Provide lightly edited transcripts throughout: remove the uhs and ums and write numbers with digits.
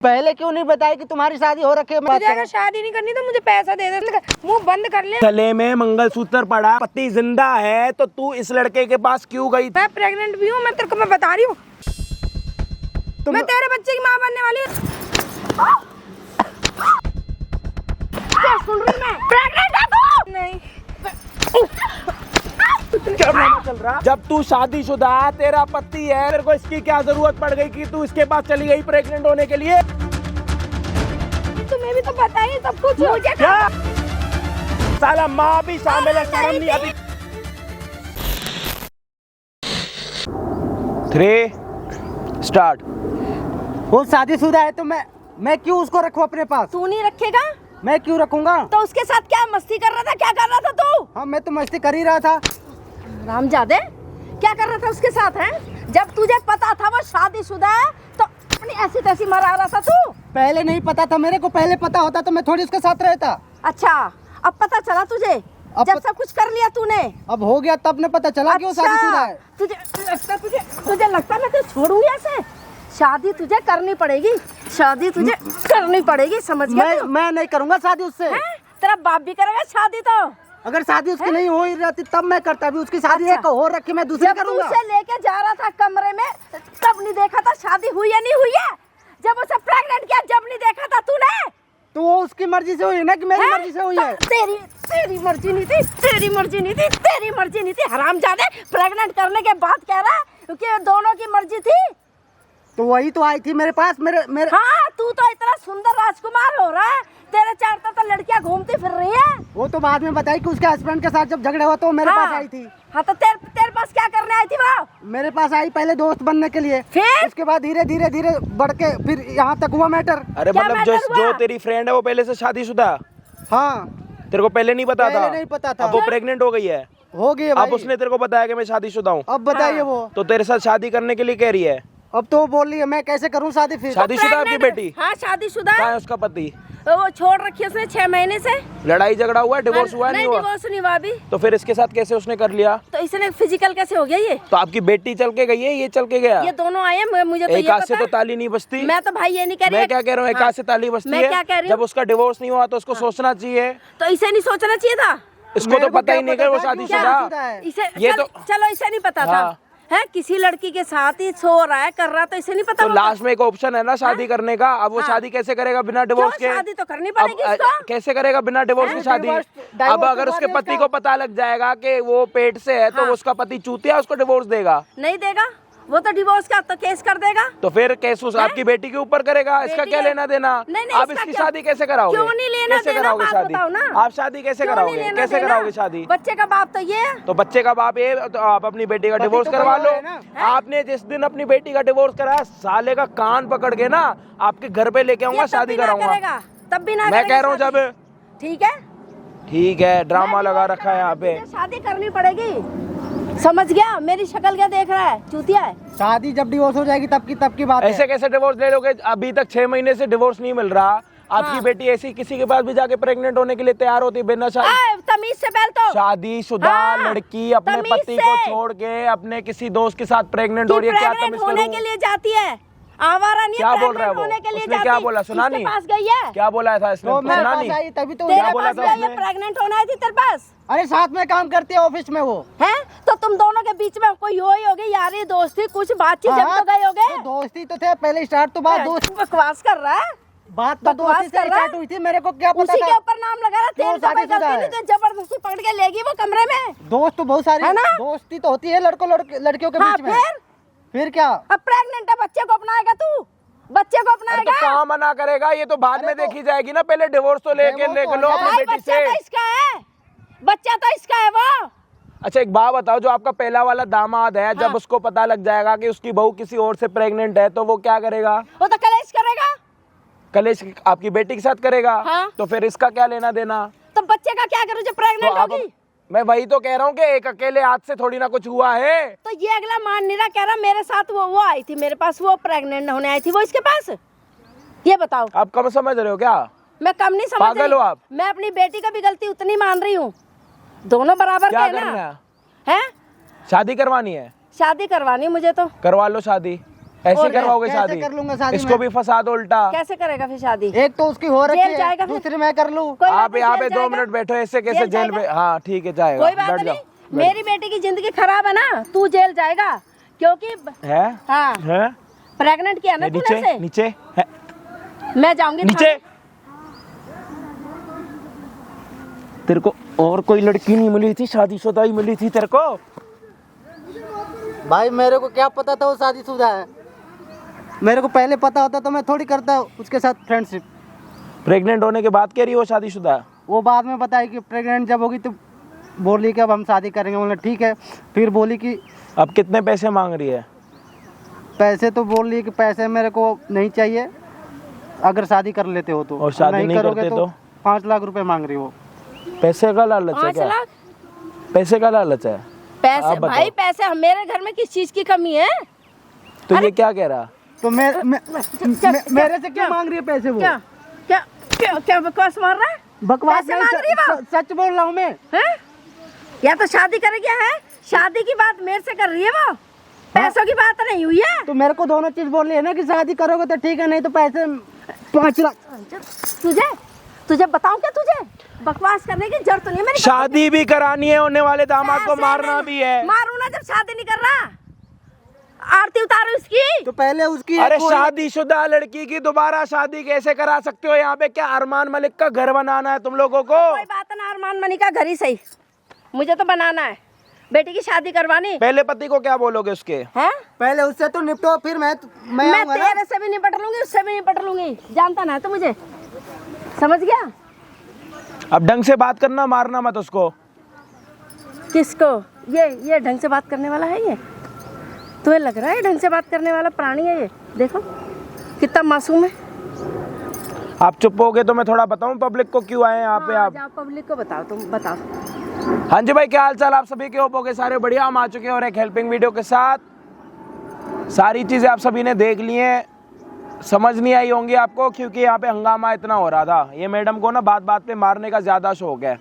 पहले क्यों नहीं बताया कि तुम्हारी शादी हो रखी है? मुझे अगर शादी नहीं करनी तो मुझे पैसा दे दे, मुंह बंद कर ले। गले में मंगलसूत्र पड़ा, पति जिंदा है, तो तू इस लड़के के पास क्यों गई? मैं प्रेग्नेंट भी हूँ, मैं तेरे को मैं बता रही हूँ। मैं तेरे बच्चे की माँ बनने वाली हूँ। क्या सुन रही मैं? प्रेग्नेंट है तू? नहीं। क्या ड्रामा चल रहा? जब तू शादीशुदा, तेरा पति है, तेरे को इसकी क्या जरूरत पड़ गई कि तू इसके पास चली गई प्रेग्नेंट होने के लिए? तुम्हें भी तो पता ही सब कुछ। मुझे क्या? साला माँ भी शामिल है, शर्म नहीं आती। 3 स्टार्ट। वो शादीशुदा है तो मैं क्यों उसको रखूं अपने पास? तू नहीं रखेगा? मैं क्यों रखूंगा? तो उसके साथ क्या मस्ती कर रहा था? क्या कर रहा था तू? हाँ, मैं तो मस्ती कर ही रहा था। रामजादे, क्या कर रहा था उसके साथ है? जब तुझे पता था वो शादीशुदा है तो अपनी ऐसी तैसी मरा रहा था तू? पहले नहीं पता था मेरे को, पहले पता होता तो मैं थोड़ी उसके साथ रहता। अच्छा, अब पता चला तुझे? जब सब कुछ कर लिया तूने? अब हो गया तब ने पता चला कि वो शादीशुदा है। तुझे लगता मैं तुझे छोड़ूंगी ऐसे? शादी तुझे करनी पड़ेगी, शादी तुझे करनी पड़ेगी, समझ गया? मैं नहीं करूंगा शादी उससे। तेरा बाप भी करेगा शादी तो? अगर शादी उसकी नहीं हो ही रहती तब मैं करता, भी उसकी शादी एक हो रखी, मैं दूसरी करूंगा। जब उसे लेके जा रहा था कमरे में तब नहीं देखा था शादी हुई या नहीं हुई है? जब उसे प्रेग्नेंट किया जब नहीं देखा था तूने? तो वो उसकी मर्जी से हुई है ना कि मेरी मर्जी से हुई है? तेरी मर्जी नहीं थी, तेरी मर्जी नहीं थी, तेरी मर्जी नहीं थी। हरामजादे, प्रेग्नेंट करने के बाद कह रहा है क्योंकि दोनों की मर्जी थी। तो वही तो आई थी मेरे पास। मेरे हाँ, तू तो इतना सुंदर राजकुमार हो रहा है, तेरे चारों तरफ तो लड़कियां घूमती फिर रही है। वो तो बाद में बताई कि उसके हस्बैंड के साथ जब झगड़ा हुआ तो वो मेरे पास आई थी। हाँ, तो तेरे पास क्या करने आई थी वो? मेरे पास आई पहले दोस्त बनने के लिए, फिर उसके बाद धीरे धीरे बढ़ के फिर यहाँ तक हुआ मैटर। अरे मतलब जो तेरी फ्रेंड है वो पहले से शादीशुदा? हाँ। तेरे को पहले नहीं पता था? नहीं पता था। अब वो प्रेग्नेंट हो गई है? हो गई। अब उसने तेरे को बताया कि मैं शादीशुदा हूँ? अब बताइए वो तो तेरे साथ शादी करने के लिए कह रही है? अब तो वो बोल रही है मैं कैसे करूँ शादी फिर? शादीशुदा आपकी बेटी? हाँ, शादीशुदा। कहाँ है उसका पति? वो छोड़ रखी है उसने 6 महीने से। लड़ाई झगड़ा हुआ, डिवोर्स हुआ? नहीं हुआ? डिवोर्स नहीं हुआ अभी। तो फिर इसके साथ कैसे उसने कर लिया? तो इसने फिजिकल कैसे हो गया ये? तो आपकी बेटी चल के गई है, ये चल के गया? ये दोनों आए हैं, मुझे तो एक हाथ से तो ताली नहीं बजती। मैं तो भाई ये नहीं कह रही। मैं क्या कह रहा हूँ, एक हाथ से ताली बजती है। मैं क्या कह रही हूँ? जब उसका डिवोर्स नहीं हुआ तो उसको सोचना चाहिए। तो इसे नहीं सोचना चाहिए था? इसको तो पता ही नहीं कि वो शादीशुदा है। इसे ये तो चलो इसे नहीं पता था है, किसी लड़की के साथ ही सो रहा है, कर रहा, तो इसे नहीं पता? तो लास्ट में एक ऑप्शन है ना शादी करने का। अब वो शादी कैसे करेगा बिना डिवोर्स के? शादी तो करनी पड़ेगी उसको। कैसे करेगा बिना डिवोर्स की शादी? अब अगर उसके पति को पता लग जाएगा कि वो पेट से है तो उसका पति चूतिया, उसको डिवोर्स देगा? नहीं देगा, वो तो डिवोर्स का तो केस कर देगा। तो फिर केस आपकी बेटी के ऊपर करेगा? इसका क्या लेना देना? आप इसकी शादी कैसे कराओगे? क्यों नहीं लेना कैसे देना? कराओगे शादी? आप शादी कैसे कराओगे? कैसे कराओगे शादी? बच्चे का बाप तो ये है। तो बच्चे का बाप ये, तो आप अपनी बेटी का डिवोर्स करवा लो। आपने जिस दिन अपनी बेटी का डिवोर्स कराया, साले का कान पकड़ के ना आपके घर पे लेके आऊंगा, शादी कराऊंगा। तब भी ना मैं कह रहा हूँ जब। ठीक है, ड्रामा लगा रखा है यहाँ पे। शादी करनी पड़ेगी, समझ गया? मेरी शक्ल क्या देख रहा है, चूतिया है? शादी जब डिवोर्स हो जाएगी तब की बात है। ऐसे कैसे डिवोर्स ले लोगे? अभी तक 6 महीने से डिवोर्स नहीं मिल रहा। आपकी बेटी ऐसी किसी के पास भी जाके प्रेग्नेंट होने के लिए तैयार होती बिना शादी? तमीज से पहल तो शादीशुदा लड़की अपने पति को छोड़ के अपने किसी दोस्त के साथ प्रेग्नेंट हो रही है, क्या तमीज होने के लिए जाती है? आवारा नहीं, क्या बोल रहा है वो? उसने क्या बोला, सुना नहीं? पास गई है, क्या बोला था इसने? सुना नहीं? तभी तो क्या बोला था उसने? प्रेग्नेंट होना है तेरे पास? अरे साथ में काम करती है ऑफिस में वो है, तो तुम दोनों के बीच में कोई हो ही होगी यारी दोस्ती, कुछ बातचीत जब तो गए होगे। तो दोस्ती तो थे पहले स्टार्ट, तो बात दोस्त बकवास कर रहा है। बात तो दोस्ती से स्टार्ट हुई थी, मेरे को क्या पता उसी के ऊपर नाम लगा रहा। तेरे तो कोई गलती नहीं, तो जबरदस्ती पकड़ के लेगी वो कमरे में। दोस्त तो बहुत सारी दोस्ती तो होती है लड़कियों के बीच में। फिर क्या? अब प्रेग्नेंट है, बच्चे को अपनाएगा तू? बच्चे को अपनाएगा? तो कहाँ मना करेगा? ये तो बाद में देखी जाएगी ना, पहले डिवोर्स तो लेके लो अपनी बेटी से। इसका है बच्चा, तो इसका है वो। अच्छा एक बात बताओ, जो आपका पहला वाला दामाद है, जब उसको पता लग जाएगा कि उसकी बहू किसी और से प्रेग्नेंट है तो वो क्या करेगा? वो तो कलेश करेगा। कलेश आपकी बेटी के साथ करेगा? तो फिर इसका क्या लेना देना? तो बच्चे का क्या करूँ जो प्रेग्नेंट होगी? मैं वही तो कह रहा हूँ कि एक अकेले हाथ से थोड़ी ना कुछ हुआ है। तो ये अगला मान नहीं रहा, कह रहा मेरे साथ वो आई थी मेरे पास, वो प्रेग्नेंट होने आई थी वो इसके पास। ये बताओ, आप कम समझ रहे हो क्या? मैं कम नहीं समझ पागल हो आप? मैं अपनी बेटी का भी गलती उतनी मान रही हूँ, दोनों बराबर क्या के करना है? शादी करवानी है? शादी करवानी मुझे तो। करवा लो शादी। ऐसे और करवाओगे कैसे शादी? कर लूंगा शादी इसको मैं? भी फंसा दो उल्टा। कैसे करेगा फिर शादी? एक तो उसकी हो रखी जेल जाएगा है, फिर। दूसरी मैं कर लूं। कोई बात आप नहीं, यहाँ जेल पे 2 जाएगा। मिनट बैठो, ऐसे कैसे जेल जेल में? जाएगा। हाँ ठीक है, जाएगा। कोई बात बैठ नहीं, जाओ। मेरी बेटी की जिंदगी खराब है ना, तू जेल जाएगा क्योंकि है हाँ है प्रेग्नेंट किया ना तूने नीचे से। नीचे है मैं जाऊंगी नीचे। तेरे को और कोई लड़की नहीं मिली थी, शादीशुदा ही मिली थी तेरे को? भाई मेरे को क्या पता था वो शादीशुदा है? मेरे को पहले पता होता तो मैं थोड़ी करता उसके साथ फ्रेंडशिप। प्रेग्नेंट होने के बाद कह रही हो शादीशुदा? वो बाद में बताई कि प्रेग्नेंट जब होगी तो बोली कि अब हम शादी करेंगे। बोला ठीक है। फिर बोली कि अब कितने पैसे मांग रही है? पैसे तो बोल रही कि पैसे मेरे को नहीं चाहिए अगर शादी कर लेते हो तो। और शादी नहीं करोगे करते तो? 5 लाख रुपए मांग रही हो। पैसे का लालच है 5 क्या? लाख पैसे का लालच है? पैसे? आप बताओ। भाई पैसे मेरे घर में किस चीज की कमी है? तो ये क्या कह रहा? तो मेरे से क्यों मांग रही है पैसे वो? क्या क्या क्या क्या बकवास मार रहा है? बकवास पैसे नहीं, मांग रही है वो? सच बोल रहा हूँ मैं। हैं? या तो शादी करेगी है, शादी की बात मेरे से कर रही है वो, पैसों की बात नहीं हुई है। तो मेरे को दोनों चीज बोल रही है ना कि शादी करोगे तो ठीक है, नहीं तो पैसे 5 लाख। तुझे बताऊं क्या? तुझे बकवास करने की जरूरत नहीं है मेरी। शादी भी करानी है, होने वाले दामाद को पैसे मारना नहीं- भी है। मारू ना जब शादी नहीं कर रहा, आरती उतारो इसकी। तो पहले उसकी अरे एक कोई- शादीशुदा लड़की की दोबारा शादी कैसे करा सकते हो? यहाँ पे क्या अरमान मलिक का घर बनाना है तुम लोगों को? कोई बात ना, अरमान मनी का घर ही सही, मुझे तो बनाना है, बेटी की शादी करवानी पहले पति को क्या बोलोगे उसके? है। पहले उससे तो निपटो, फिर मैं मैं आऊंगा ना। तेरे से भी निपट लूंगी, उससे भी निपट लूंगी, जानता ना है तो मुझे, समझ गया? अब ढंग से बात करना, मारना मत उसको। किसको? ये ढंग से बात करने वाला है? ये तुम्हें लग रहा है ढंग से बात करने वाला प्राणी है ये? देखो कितना मासूम है। आप चुप होगे तो मैं थोड़ा बताऊं पब्लिक को क्यों आए यहाँ पे आप? जाओ पब्लिक को बताओ, तुम बताओ। हाँ जी भाई, क्या हाल चाल आप सभी के? होप होगे सारे बढ़िया। हम आ चुके हैं और एक हेल्पिंग वीडियो के साथ। सारी चीजें आप सभी ने देख ली हैं, समझ नहीं आई होंगी आपको, क्योंकि यहाँ पे हंगामा इतना हो रहा था। ये मैडम को ना बात बात पे मारने का ज्यादा शौक है।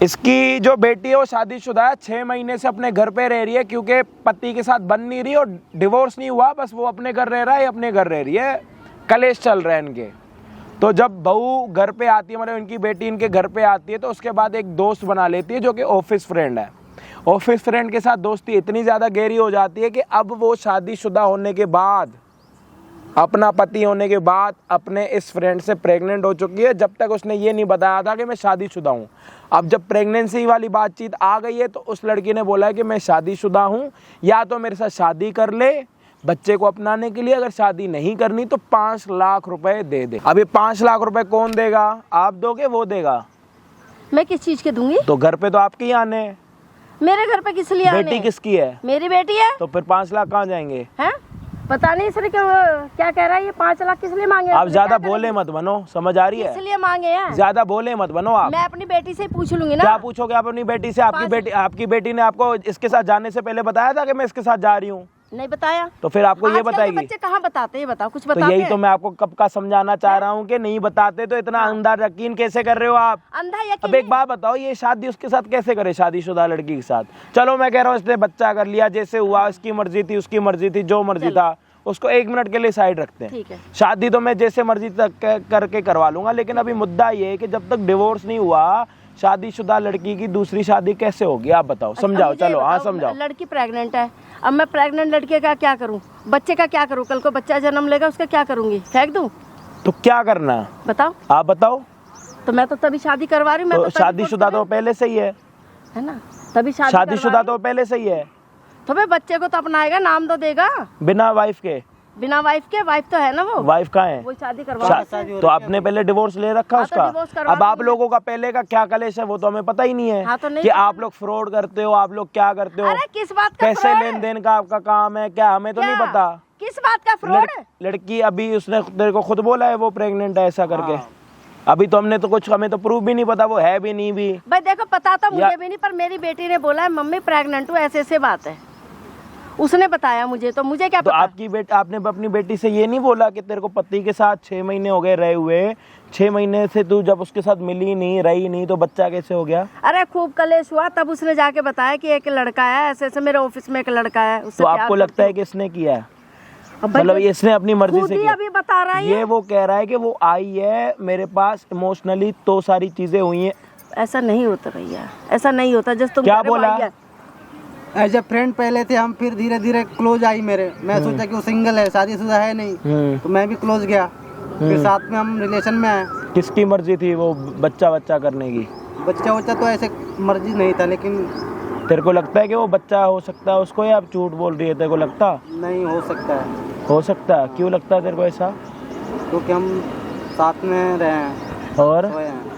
इसकी जो बेटी है वो शादीशुदा है, 6 महीने से अपने घर पे रह रही है, क्योंकि पति के साथ बन नहीं रही और डिवोर्स नहीं हुआ, बस वो अपने घर रह रहा है, अपने घर रह रही है, कलेश चल रहे हैं इनके। तो जब बहू घर पे आती है, मतलब इनकी बेटी इनके घर पे आती है, तो उसके बाद एक दोस्त बना लेती है जो कि ऑफिस फ्रेंड है। ऑफिस फ्रेंड के साथ दोस्ती इतनी ज़्यादा गहरी हो जाती है कि अब वो शादीशुदा होने के बाद, अपना पति होने के बाद अपने इस फ्रेंड से प्रेग्नेंट हो चुकी है। जब तक उसने ये नहीं बताया था कि मैं शादीशुदा हूँ। अब जब प्रेगनेंसी वाली बातचीत आ गई है तो उस लड़की ने बोला है कि मैं शादीशुदा हूँ, या तो मेरे साथ शादी कर ले बच्चे को अपनाने के लिए, अगर शादी नहीं करनी तो 5 लाख रुपए दे दे। अब ये 5 लाख रुपए कौन देगा? आप दोगे, वो देगा? मैं किस चीज के दूंगी? तो घर पे तो आपके ही आने हैं। मेरे घर पे किस लिए आने? बेटी किसकी है? मेरी बेटी है। तो फिर 5 लाख कहाँ जाएंगे? हैं? पता नहीं इसने क्या कह रहा है ये? 5 लाख किस लिए मांगे? आप ज्यादा बोले मत बनो, समझ आ रही है? इसलिए मांगे हैं। ज्यादा बोले मत बनो आप। मैं अपनी बेटी से पूछ लूंगी ना। क्या पूछोगे आप अपनी बेटी से? आपकी बेटी ने आपको इसके साथ जाने से पहले बताया था कि मैं इसके साथ जा रही हूँ? नहीं बताया। तो फिर आपको ये आजकल के बताएगी? बच्चे कहाँ बताते हैं? बताओ, कुछ तो बताते यही हैं? तो मैं आपको कब का समझाना चाह रहा हूँ कि नहीं बताते। तो इतना अंधा यकीन कैसे कर रहे हो आप? अंधा यकीन अब एक बात बताओ, ये शादी उसके साथ कैसे करे, शादीशुदा लड़की के साथ? चलो मैं कह रहा हूँ इसने बच्चा कर लिया, जैसे हुआ, इसकी मर्जी थी, उसकी मर्जी थी, जो मर्जी था, उसको 1 मिनट के लिए साइड रखते हैं। ठीक है। शादी तो मैं जैसे मर्जी तक करके करवा लूंगा, लेकिन अभी मुद्दा ये है कि जब तक डिवोर्स नहीं हुआ, शादीशुदा लड़की की दूसरी शादी कैसे होगी? आप बताओ, समझाओ। मुझे चलो हाँ बताओ, समझाओ। लड़की प्रेग्नेंट है, अब मैं प्रेग्नेंट लड़के का क्या करूं? बच्चे का क्या करूं? कल को बच्चा जन्म लेगा, उसका क्या करूंगी? फेंक दूं? तो क्या करना है बताओ। आप बताओ। तो मैं तो तभी शादी करवा रही हूँ। मैं तो तो तभी शादीशुदा तो पहले से ही है ना, तभी शादीशुदा तो पहले से ही है। तो भाई बच्चे को तो अपनाएगा, नाम तो देगा। बिना वाइफ के? बिना वाइफ के? वाइफ तो है ना वो। वाइफ कहाँ है? वो शादी करवा तो आपने पहले डिवोर्स ले रखा हाँ, तो उसका? डिवोर्स करवा अब आप दूंगी। लोगों का पहले का क्या कलेश है वो तो हमें पता ही नहीं है। हाँ, तो नहीं कि पता। आप लोग फ्रॉड करते हो, आप लोग क्या करते हो, अरे किस बात का कैसे फ्रॉड? लेन देन का आपका काम है, क्या हमें तो नहीं क्या? पता। किस बात का फ्रॉड? लड़की अभी उसने तेरे को खुद बोला है वो प्रेग्नेंट है ऐसा करके। अभी तो हमने तो कुछ, हमें तो प्रूफ भी नहीं पता वो है भी नहीं भी। भाई देखो, पता तो या- मुझे भी नहीं, पर मेरी बेटी ने बोला है मम्मी प्रेग्नेंट हूँ, ऐसे ऐसे बात है। उसने बताया मुझे, तो मुझे क्या तो पता। आपने अपनी बेटी से ये नहीं बोला कि तेरे को पति के साथ 6 महीने हो गए रहे हुए, 6 महीने से तू जब उसके साथ मिली नहीं रही नहीं तो बच्चा कैसे हो गया? अरे खूब कलेश हुआ, तब उसने जाके बताया कि एक लड़का है, ऐसे ऐसे मेरे ऑफिस में एक लड़का है, उससे तो प्यार आपको करती लगता है हूँ। कि इसने किया है? अब भाई मतलब इसने अपनी मर्जी खुद से ही किया? अभी बता रहा है ये वो कह रहा है कि वो आई है मेरे पास इमोशनली, तो सारी चीजें हुई हैं। ऐसा नहीं होता भैया, ऐसा नहीं होता। जस्ट तुम क्या कह रहे हो बोला? आई है। एज ए फ्रेंड पहले थे हम, फिर धीरे धीरे क्लोज आई मेरे। मैं सोचा कि वो सिंगल है, शादीशुदा है नहीं, तो मैं भी क्लोज गया। फिर साथ में हम रिलेशन में आए। किसकी मर्जी थी वो बच्चा करने की? बच्चा तो ऐसे मर्जी नहीं था, लेकिन तेरे को लगता है कि वो बच्चा हो सकता है उसको, या आप झूठ बोल रही है? तेरे को लगता? नहीं हो सकता है, हो सकता है। क्यों लगता है तेरे को ऐसा? क्योंकि हम साथ में रहे हैं, और सोए हैं।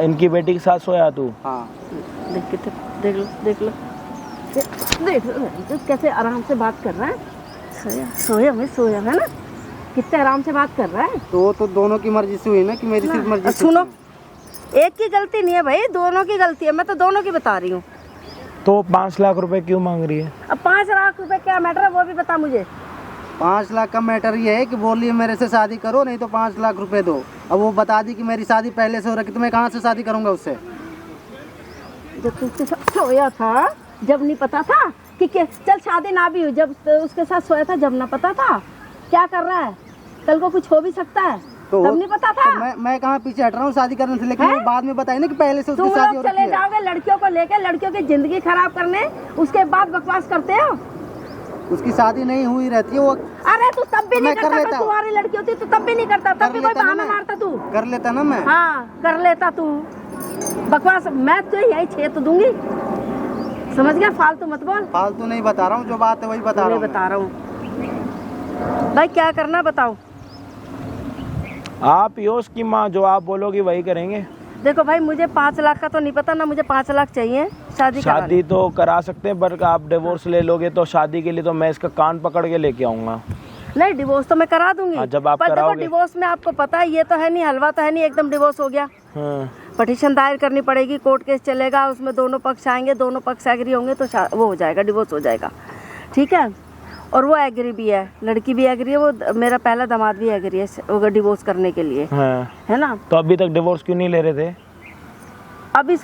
इनकी बेटी के साथ सोया तू? हाँ, देख लो कैसे आराम से बात कर रहा है। सोया है ना, कितने आराम से बात कर रहा है। तो दोनों की मर्जी से हुई ना, कि मेरी सिर्फ मर्जी से सुनो, हुई। एक की गलती नहीं है भाई, दोनों की गलती है। मैं तो दोनों की बता रही हूँ। तो 5 लाख रुपए क्यों मांग रही है? अब 5 लाख रुपए क्या मैटर है वो भी बता मुझे। 5 लाख का मैटर ये है कि बोल रही है मेरे से शादी करो, नहीं तो 5 लाख रुपए दो। अब वो बता दी कि मेरी शादी पहले से हो रखी, तो मैं कहाँ से शादी करूंगा उससे? जब उसके साथ सोया था, जब नहीं पता था कि चल शादी ना भी हुई, जब उसके साथ सोया था, जब ना पता था क्या कर रहा है, कल को कुछ हो भी सकता है, तो तब नहीं पता था। तो मैं कहाँ पीछे हट रहा हूँ शादी करने से, लेकिन वो बाद में बताई ना कि पहले से उसकी तुम शादी हो लोग रखी चले है। जाओगे लड़कियों को लेकर, लड़कियों की जिंदगी खराब करने, उसके बाद बकवास करते हो। उसकी शादी नहीं हुई रहती है वो। अरे तू तब भी तो नहीं मैं कर करता, लेता तो हूँ। तुम्हारी लड़की होती तो तब भी नहीं करता, तब भी कोई लेता ना बहाना मैं। मारता तू। कर लेता ना मैं। हाँ कर लेता तू बकवास। मैं तो यही छेद दूंगी, समझ गया? फालतू मत बोल। फालतू नहीं बता रहा हूँ, जो बात है वही बता रहा हूँ। बता रहा हूँ भाई, क्या करना बताओ। आप योश की माँ, जो आप बोलोगी वही करेंगे। देखो भाई, मुझे 5 लाख का तो नहीं पता ना, मुझे 5 लाख चाहिए शादी करा शादी तो करा सकते हैं, पर आप डिवोर्स ले लोगे तो शादी के लिए तो मैं इसका कान पकड़ के लेके आऊंगा। नहीं, डिवोर्स तो मैं करा दूंगी। हाँ, जब आप पर देखो, कराओगे। डिवोर्स में आपको पता है, ये तो है नहीं, हलवा तो है नहीं एकदम डिवोर्स हो गया। पिटीशन दायर करनी पड़ेगी, कोर्ट केस चलेगा, उसमें दोनों पक्ष आएंगे, दोनों पक्ष एग्री होंगे तो वो हो जाएगा, डिवोर्स हो जाएगा। ठीक है, और वो एग्री भी है, लड़की भी एग्री है, वो मेरा पहला दामाद भी एग्री है डिवोर्स करने के लिए, है ना। तो अभी तक डिवोर्स क्यों नहीं ले रहे थे? अभी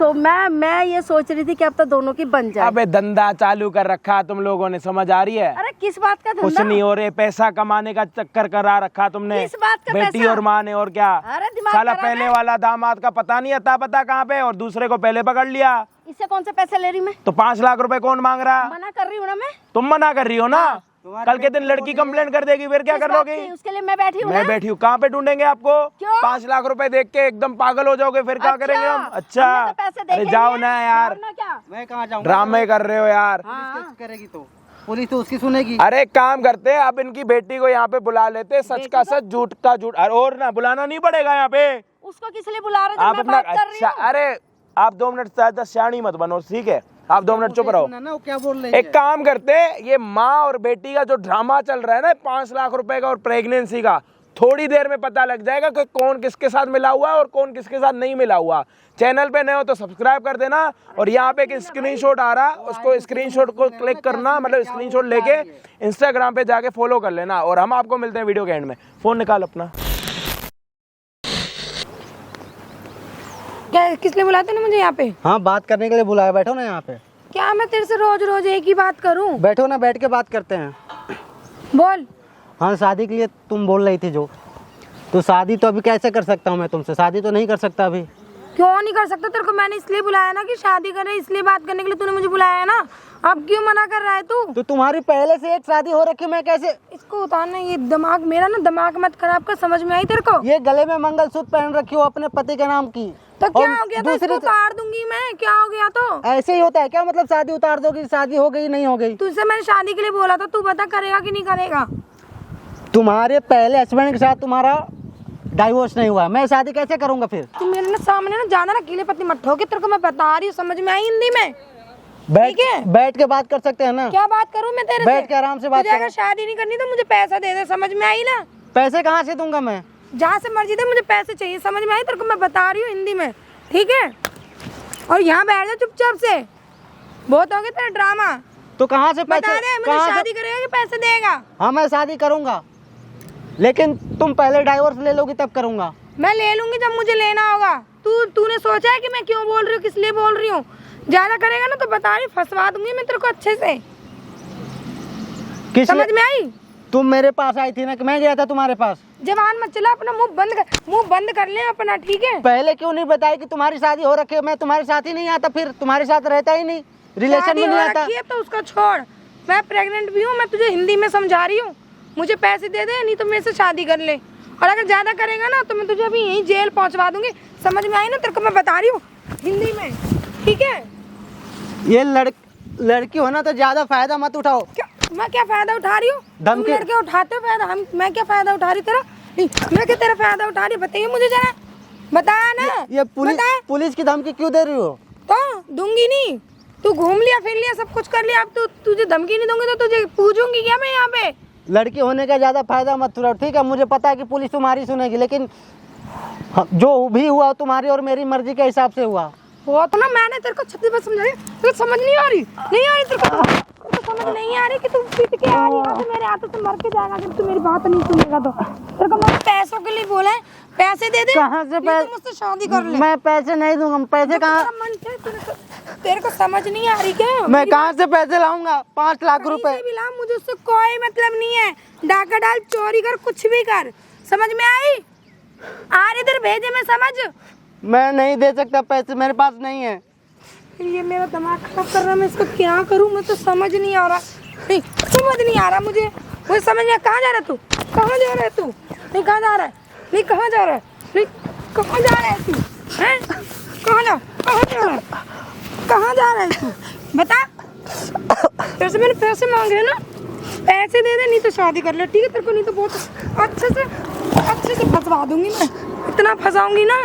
मैं ये सोच रही थी कि अब तो दोनों की बन जाए। अबे धंधा चालू कर रखा तुम लोगों ने, समझ आ रही है? अरे किस बात का कुछ धंधा? नहीं हो रहे, पैसा कमाने का चक्कर करा रखा तुमने। किस बात का बेटी पैसा? और माँ ने, और क्या। अरे दिमाग साला खराब पहले है। वाला दामाद का पता नहीं आता पता कहाँ पे, और दूसरे को पहले पकड़ लिया। इससे कौन से पैसे ले रही मैं? तो 5 लाख रुपए कौन मांग रहा? मना कर रही हूँ ना मैं। तुम मना कर रही हो ना। कल के दिन लड़की कंप्लेंट कर देगी, फिर क्या किस कर बात लोगी? की? उसके लिए मैं बैठी हूँ मैं ना। बैठी हूँ, कहाँ पे ढूंढेंगे आपको? क्यों? 5 लाख रुपए देख के एकदम पागल हो जाओगे, फिर क्या अच्छा, करेंगे हम? हमने अच्छा, तो पैसे देखे अरे ही जाओ हैं, ना यार, जाओ ना क्या? मैं कहाँ जाऊँगा? ड्रामे कर रहे हो यार। हाँ। पुलिस केस करेगी तो पुलिस तो उसकी सुनेगी। अरे एक काम करते हैं, अब इनकी बेटी को यहाँ पे बुला लेते, सच का सच झूठ का झूठ, और ना बुलाना नहीं पड़ेगा यहाँ पे। उसको किस लिए बुला रहे थे? आप मैं अपना, बात कर रही अच्छा, हूँ। अरे आप 2 मिनट ज्यादा सियाणी मत बनो, ठीक है? आप 2 मिनट चुप रहो। सुना ना वो क्या बोल रही एक है। काम करते हैं, ये माँ और बेटी का जो ड्रामा चल रहा है ना, 5 लाख रुपए का और प्रेगनेंसी का, थोड़ी देर में पता लग जाएगा कि कौन किसके साथ मिला हुआ है और कौन किसके साथ नहीं मिला हुआ। चैनल पे नए हो तो सब्सक्राइब कर देना, और यहाँ पे एक स्क्रीनशॉट आ रहा, उसको स्क्रीनशॉट को क्लिक करना, मतलब स्क्रीनशॉट लेके इंस्टाग्राम पे जाके फॉलो कर लेना, और हम आपको मिलते हैं वीडियो के एंड में। फोन निकाल अपना। क्या किस लिए बुलाया तूने मुझे यहाँ पे? हाँ, बात करने के लिए बुलाया। बैठो ना यहाँ पे। क्या मैं तेरे से रोज रोज एक ही बात करूँ? बैठो ना, बैठ के बात करते हैं। बोल। हाँ, शादी के लिए तुम बोल रही थी जो, तो शादी तो अभी कैसे कर सकता हूँ मैं तुमसे? शादी तो नहीं कर सकता अभी। क्यों नहीं कर सकता? तेरे को मैंने इसलिए बुलाया ना कि शादी करे, इसलिए बात करने के लिए तूने मुझे बुलाया है ना। अब क्यों मना कर रहा है तू? तो तुम्हारी पहले से एक शादी हो रखी, मैं कैसे? इसको उतारना, ये दिमाग मेरा ना, दिमाग मत खराब कर, समझ में आई तेरे को? ये गले में मंगलसूत्र पहन रखी हो अपने पति के नाम की, तो क्या और हो गया? तो दूसरी इसको उतार दूंगी मैं, क्या हो गया? तो ऐसे ही होता है क्या? मतलब शादी उतार दोगी? शादी हो गई नहीं हो गई? तुझसे मैंने शादी के लिए बोला था, तू बता करेगा कि नहीं करेगा? तुम्हारे पहले हस्बैंड के साथ तुम्हारा डाइवोर्स नहीं हुआ, मैं शादी कैसे करूंगा फिर? तू मेरे ना सामने ना ज्यादा ना कीले पत्ती मत ठोके, तेरे को मैं बता रही हूँ, समझ में आई हिंदी में? बैठ के बात कर सकते हैं ना? क्या बात करूँ मैं तेरे से? बैठ के आराम से बात तुझे अगर करो। शादी नहीं करनी तो मुझे पैसा दे दे, समझ में आई ना? पैसे कहाँ से दूंगा मैं? जहाँ से मर्जी दे, मुझे पैसे चाहिए, समझ में आई तेरे को? मैं बता रही हूँ हिंदी में, ठीक है? और यहाँ बैठ जा चुपचाप से, बहुत हो गया तेरा ड्रामा। तो कहाँ से बता पैसे, दे, मुझे कहाँ शादी से? करेगा कि पैसे देगा? हाँ मैं शादी करूंगा, लेकिन तुम पहले डाइवोर्स ले लोगी तब करूंगा। मैं ले लूंगी जब मुझे लेना होगा। तूने सोचा है कि मैं क्यों बोल रही हूँ, किस लिए बोल रही हूँ? ज्यादा करेगा ना तो बता रही, फंसवा दूंगी मैं तेरे को अच्छे से। समझ में आई? तुम मेरे पास आई थी ना कि मैं गया था तुम्हारे पास? जवान मत चला, अपना मुंह बंद कर ले अपना, ठीक है? पहले क्यों नहीं बताई कि तुम्हारी शादी हो रखी है? मैं तुम्हारे साथ ही नहीं आता, फिर तुम्हारे साथ रहता ही नहीं, रिलेशन में नहीं आता। रखी है तो उसका छोड़, मैं प्रेग्नेंट भी हूँ, मैं तुझे हिंदी में समझा रही हूँ। मुझे पैसे दे दे, नहीं तो मेरे से शादी कर ले, और अगर ज्यादा करेगा ना तो मैं तुझे अभी यहीं जेल पहुंचवा दूंगी। समझ में आई ना तेरे को? मैं बता रही हूँ हिंदी में, ठीक है? ये लड़की हो ना तो ज्यादा फायदा मत उठाओ। मैं क्या फायदा उठा रही हूँ? तुम धमकी- लड़के उठाते हो फायदा, मैं क्या फायदा उठा रही तेरा? मैं क्या तेरा फायदा उठा रही? बताइए मुझे जरा, बता ना। ये पुलिस की धमकी क्यों दे रही हो? तो दूंगी नहीं, तू घूम लिया फिर लिया, सब कुछ कर लिया, अब तू तुझे धमकी नहीं दूंगी तो तुझे पूछूंगी क्या मैं यहाँ पे? लड़की होने का ज्यादा फायदा मत उठाओ, ठीक है? मुझे पता है कि पुलिस तुम्हारी सुनेगी, लेकिन जो भी हुआ तुम्हारी और मेरी मर्जी के हिसाब से हुआ। वो तो ना मैंने तेरे को 36 बार समझाई, तुझे समझ नहीं आ रही तेरे को समझ नहीं आ रही कि तू पीट के आ रही है तो मेरे हाथों से मर के जाएगा अगर तू मेरी बात नहीं सुनेगा तो। तेरे को मैं पैसों के लिए बोला है, पैसे दे दे। कहाँ से नहीं तो मुझसे शादी कर ले। मैं पैसे नहीं दूंगा, पैसे कहाँ? तेरे को समझ नहीं आ रही क्या? मैं कहाँ से पैसे लाऊंगा? 5 लाख रुपए। कहीं से भी ला, मुझे उससे कोई मतलब नहीं है। डाका डाल, चोरी कर, कुछ भी कर, समझ में आई? आर इधर भेजे मैं समझ। मैं नहीं दे सकता पैसे, मेरे पास नहीं है। ये मेरा दिमाग खराब कर रहा है, मैं इसको क्या करूं? मैं तो समझ नहीं आ रहा, नहीं समझ नहीं आ रहा मुझे समझ में। कहाँ जा रहा है तू? कहाँ जा रहा है तू? नहीं कहाँ जा रहा है? नहीं कहाँ जा रहा है? नहीं कहाँ जा रहा है तू? हैं? कहाँ जा रहा है? कहाँ जा रहा है तू? बता। तेरे से मैंने पैसे मांगे हैं ना, पैसे दे दे, नहीं तो शादी कर ले, ठीक है? तेरे को नहीं तो बहुत अच्छे से फंसवा दूंगी मैं, इतना फंसाऊंगी ना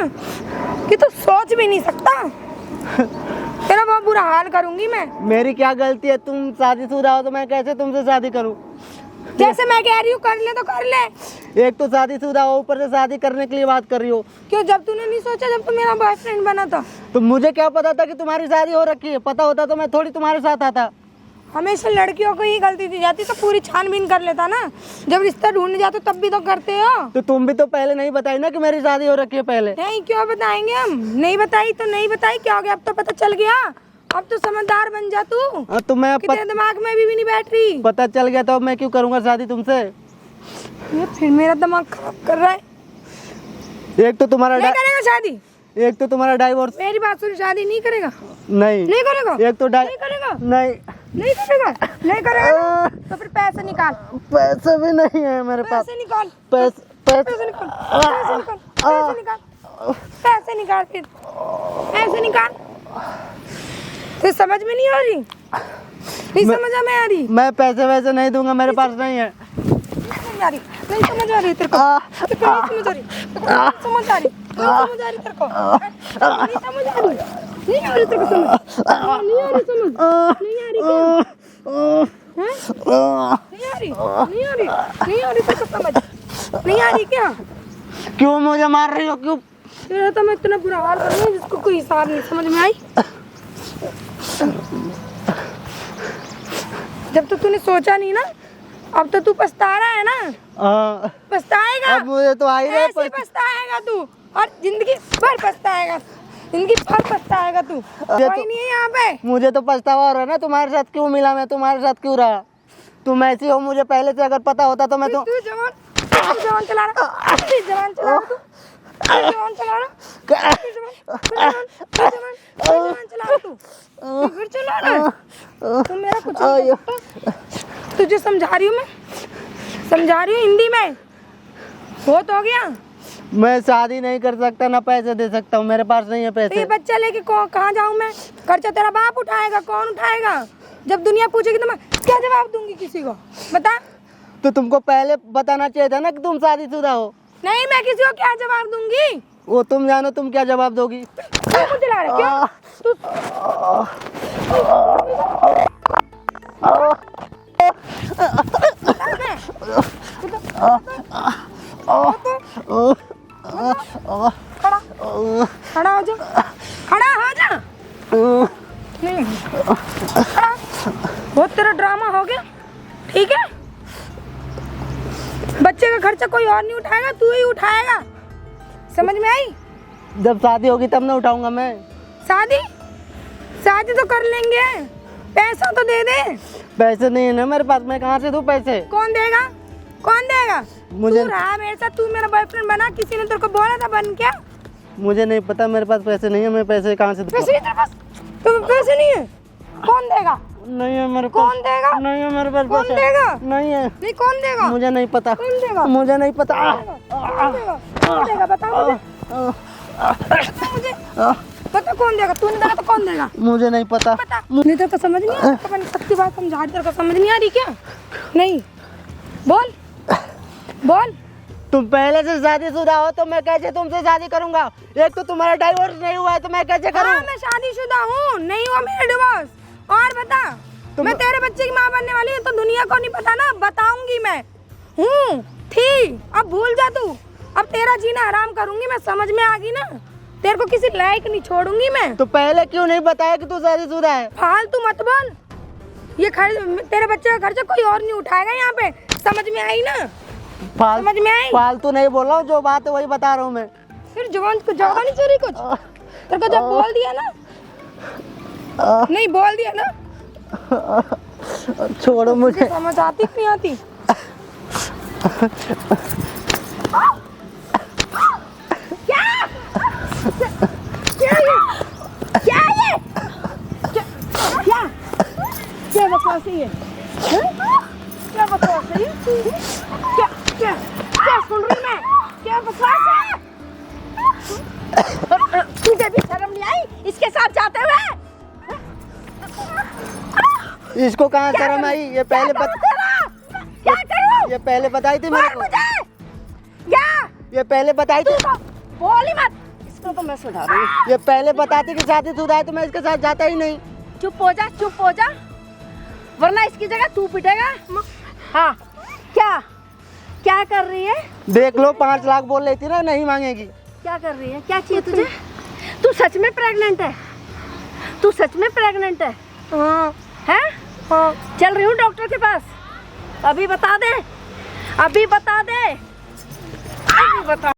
कि तू सोच भी नहीं सकता। तेरा बहुत बुरा हाल करूंगी मैं। मेरी क्या गलती है? तुम शादीशुदा हो तो मैं कैसे तुमसे शादी करूं? जैसे मैं कह रही हूँ कर ले तो कर ले। एक तो शादीशुदा हो, ऊपर से शादी करने के लिए बात कर रही हो। क्यों? जब तूने नहीं सोचा, जब तू मेरा बॉयफ्रेंड बना था? तो मुझे क्या पता था कि तुम्हारी शादी हो रखी है? पता होता तो मैं थोड़ी तुम्हारे साथ आता। हमेशा लड़कियों को ही गलती दी जाती, तो पूरी छानबीन कर लेता ना। जब रिश्ता ढूंढने जाते तब भी तो करते हो। तो तुम भी तो पहले नहीं बताई ना कि मेरी शादी हो रखी है पहले। नहीं, क्यों बताएंगे हम? नहीं बताई तो नहीं बताई, क्या हो गया? अब तो पता चल गया, अब तो समझदार बन जा तू। हाँ, तो मैं तेरे दिमाग में भी नहीं बैठ रही। पता चल गया तो अब मैं क्यों करूंगा शादी तुमसे? ये फिर मेरा दिमाग खराब कर रहा है। एक तो तुम्हारा नहीं करेगा शादी, एक तो तुम्हारा डाइवोर्स। मेरी बात सुन, शादी नहीं करेगा? नहीं करेगा? एक तो नहीं करेगा? नहीं करेगा ना? तो फिर पैसे निकाल। पैसे भी नहीं है मेरे पास। पैसे निकाल, पैसे पैसे निकाल, पैसे निकाल, पैसे निकाल, पैसे निकाल, फिर पैसे निकाल। तो समझ में नहीं आ रही? नहीं समझ में आ रही? मैं पैसे वैसे नहीं दूंगा, मेरे पास नहीं है। नहीं समझ आ रही तेरे को? तेरे को नहीं समझ आ रही? समझ आ रही? नहीं समझ आ रही तेरे को? नहीं समझ आ रही? नहीं आ रही तेरे को समझ? नहीं आ रही समझ? नहीं आ रही क्या? नहीं आ रही? नहीं आ रही? नहीं आ रही तेरे को समझ? नहीं आ रही क्या? क्यों मुझे मार रही हो? क्यों? तेरा तो मैं इतना बुरा हाल कर रही हूँ जिसको कोई हिसाब नहीं। समझ में आई? जब तो तूने सोचा नहीं ना, अब तो तू पछता रहा है ना। पछताएगा। अब मुझे तो आ ही रहा है ऐसे पछताएगा तू, और जिंदगी भर पछताएगा, जिंदगी भर पछताएगा तू। कोई नहीं है यहाँ पे। मुझे तो पछतावा हो रहा है ना, तुम्हारे साथ क्यों मिला, मैं तुम्हारे साथ क्यों रहा? तुम ऐसी हो, मुझे पहले से अगर पता होता तो मैं तो। तू जवान चला रहा, जवान चला रहा, जवान चला रहा, जवान चला रहा तू, फिर चला रहा। तू मेरा कुछ नहीं करता। तुझे समझा रही हूँ मैं, समझा रही हूँ हिंदी में। बहुत हो गया। मैं शादी नहीं कर सकता, ना पैसे दे सकता हूँ, मेरे पास नहीं है तो ये पैसे। बच्चा लेके कहाँ जाऊँ मैं? खर्चा तेरा बाप उठाएगा, कौन उठाएगा? जब दुनिया पूछेगी तो मैं क्या जवाब दूंगी किसी को? बता। तो तुमको पहले बताना चाहिए था ना कि तुम शादीशुदा हो। नहीं, मैं किसी को क्या जवाब दूंगी? वो तुम जानो, तुम क्या जवाब दोगी? क्यों मुझे ला रहा है? क्यों? तू खड़ा हो जा, खड़ा हो जा। नहीं खड़ा बहुत तेरा ड्रामा हो गया, ठीक है। बच्चे का खर्चा कोई और नहीं उठाएगा, तू ही उठाएगा, समझ में आई। जब शादी होगी तब ना उठाऊंगा मैं। शादी तो कर लेंगे, पैसा तो दे दे। पैसे नहीं है ना मेरे पास, मैं कहाँ से दूँ पैसे? कौन देगा, कौन देगा? मुझे तू रहा मेरे साथ, तू मेरा बॉयफ्रेंड बना, किसी ने तेरे को बोला था बन क्या? मुझे नहीं पता, मेरे पास पैसे नहीं है, मैं पैसे कहाँ से दूँ? पैसे नहीं तेरे पास? तो पैसे नहीं है, कौन देगा? नहीं है मेरे पास। कौन देगा? नहीं है मेरे पास कौन पैसे। देगा? नहीं है। नहीं, कौन देगा? मुझे नहीं पता। कौन देगा? मुझे नहीं पता। कौन देगा? कौन देगा? बताओ मुझे, बता कौन देगा? तूने देगा तो कौन देगा? मुझे नहीं पता। बता। मुझे तेरे को समझ नहीं आ रहा, सबकी बात समझा, तेरे को समझ नहीं आ रही क्या? नहीं, बोल बोल। तुम पहले से शादीशुदा हो तो मैं कैसे तुमसे शादी करूंगा? एक तो तुम्हारा डाइवोर्स नहीं हुआ है तो मैं कैसे करूं? हाँ, मैं शादीशुदा हूँ, नहीं हुआ मेरा डिवोर्स। और बता, मैं तेरे बच्चे की माँ बनने वाली हूँ, तो दुनिया को नहीं पता ना, बताऊंगी मैं। हूँ थी, अब भूल जा तू, अब तेरा जीना हराम करूंगी मैं, समझ में आ गई ना? तेरे को किसी लायक नहीं छोड़ूंगी मैं। तो पहले क्यों नहीं बताया कि तू शादीशुदा है? फालतू मत बोल, ये तेरे बच्चे का खर्चा कोई और नहीं उठाएगा यहाँ पे, समझ में आई ना? समझ में आई? फालतू नहीं बोल रहा हूँ, जो बात है वही बता रहा हूँ मैं। फिर जवान को ज्यादा नहीं चोरी कुछ, तेरे को जब बोल दिया ना, नहीं बोल दिया ना, छोड़ो मुझे। समझ आती कि नहीं आती? क्या क्या ये, क्या ये, क्या क्या बकवास है ये? क्या बकवास है ये? क्या क्या क्या सुन रही मैं? क्या बकवास है? तुझे भी शर्म नहीं आई इसके साथ जाते हुए? इसको कहाँ शर्म आई? ये पहले क्या करूं? ये पहले बताई थी मेरे को। क्या? ये पहले बताई थी। बोल ही मत, इसको तो मैं सुधारूंगी। ये पहले बताती कि शादीशुदा है तो मैं इसके साथ जाता ही नहीं। चुप हो जा, चुप हो जा, वरना इसकी जगह तू पिटेगा। हाँ, क्या क्या कर रही है? देख लो, 5 लाख बोल रही थी ना, नहीं मांगेगी। क्या कर रही है? क्या चाहिए तुझे? तू सच में प्रेग्नेंट है? तू सच में प्रेग्नेंट है? हाँ हैं? हाँ। चल रही हूँ डॉक्टर के पास, अभी बता दे, अभी बता दे, अभी बता।